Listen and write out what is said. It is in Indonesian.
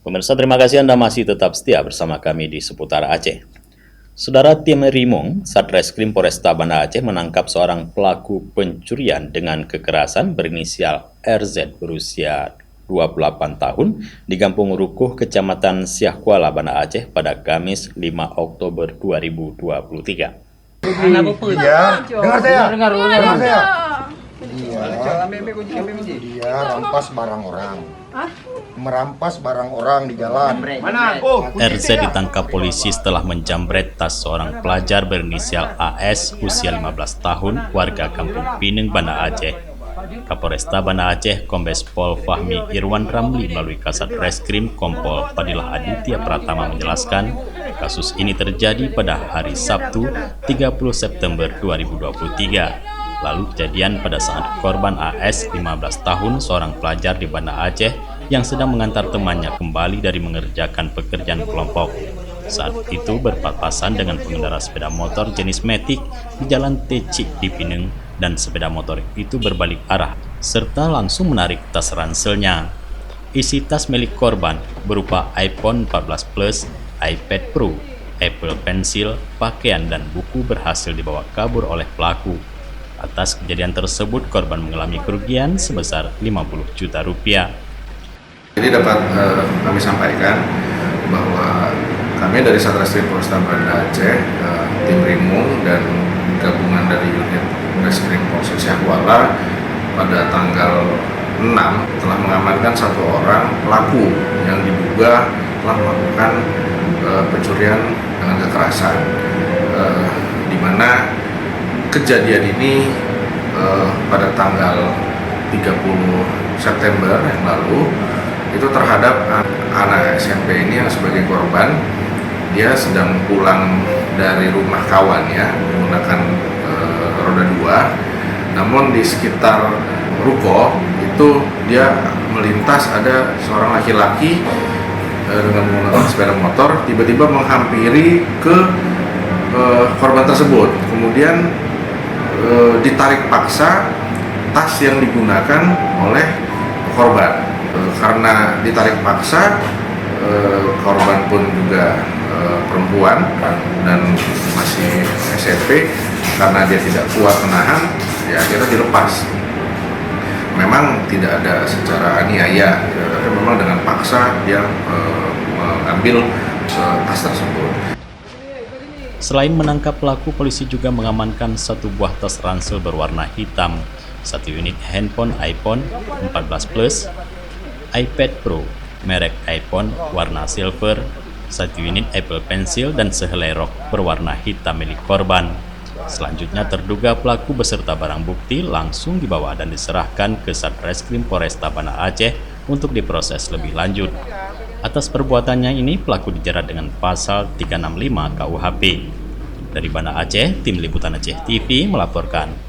Pemirsa, terima kasih Anda masih tetap setia bersama kami di seputar Aceh. Saudara, tim Rimong, Satreskrim Polresta Banda Aceh menangkap seorang pelaku pencurian dengan kekerasan berinisial RZ berusia 28 tahun di Kampung Rukuh, Kecamatan Siah Kuala, Banda Aceh pada Kamis 5 Oktober 2023. Iya, dengar saya. Dia rampas barang orang. Merampas barang orang di jalan. RZ ditangkap polisi setelah menjamret tas seorang pelajar berinisial AS usia 15 tahun warga Kampung Pineng, Banda Aceh. Kapolresta Banda Aceh Kombes Pol Fahmi Irwan Ramli melalui Kasat Reskrim Kompol Fadilah Aditya Pratama menjelaskan kasus ini terjadi pada hari Sabtu 30 September 2023. Lalu kejadian pada saat korban AS 15 tahun seorang pelajar di Banda Aceh yang sedang mengantar temannya kembali dari mengerjakan pekerjaan kelompok. Saat itu berpapasan dengan pengendara sepeda motor jenis Matic di Jalan Tecik di Pineng dan sepeda motor itu berbalik arah serta langsung menarik tas ranselnya. Isi tas milik korban berupa iPhone 14 Plus, iPad Pro, Apple Pencil, pakaian dan buku berhasil dibawa kabur oleh pelaku. Atas kejadian tersebut, korban mengalami kerugian sebesar 50 juta rupiah. Jadi dapat kami sampaikan bahwa kami dari Satreskrim Polresta Banda Aceh, tim Rimong dan gabungan dari unit Reskrim Polsek Siah Kuala pada tanggal 6 telah mengamankan satu orang pelaku yang diduga telah melakukan pencurian dengan kekerasan, di mana kejadian ini pada tanggal 30 September yang lalu itu terhadap anak SMP ini yang sebagai korban. Dia sedang pulang dari rumah kawannya menggunakan roda 2, namun di sekitar ruko itu dia melintas ada seorang laki-laki dengan menggunakan sepeda motor tiba-tiba menghampiri ke korban tersebut, kemudian ditarik paksa tas yang digunakan oleh korban. Karena ditarik paksa, korban pun juga perempuan dan masih SMP, karena dia tidak kuat menahan, ya akhirnya dilepas. Memang tidak ada secara aniaya, tapi memang dengan paksa dia mengambil tas tersebut. Selain menangkap pelaku, polisi juga mengamankan satu buah tas ransel berwarna hitam, satu unit handphone iPhone 14 Plus, iPad Pro, merek iPhone warna silver, satu unit Apple Pencil dan sehelai rok berwarna hitam milik korban. Selanjutnya terduga pelaku beserta barang bukti langsung dibawa dan diserahkan ke Satreskrim Polresta Banda Aceh untuk diproses lebih lanjut. Atas perbuatannya ini, pelaku dijerat dengan pasal 365 KUHP. Dari Banda Aceh, tim Liputan Aceh TV melaporkan.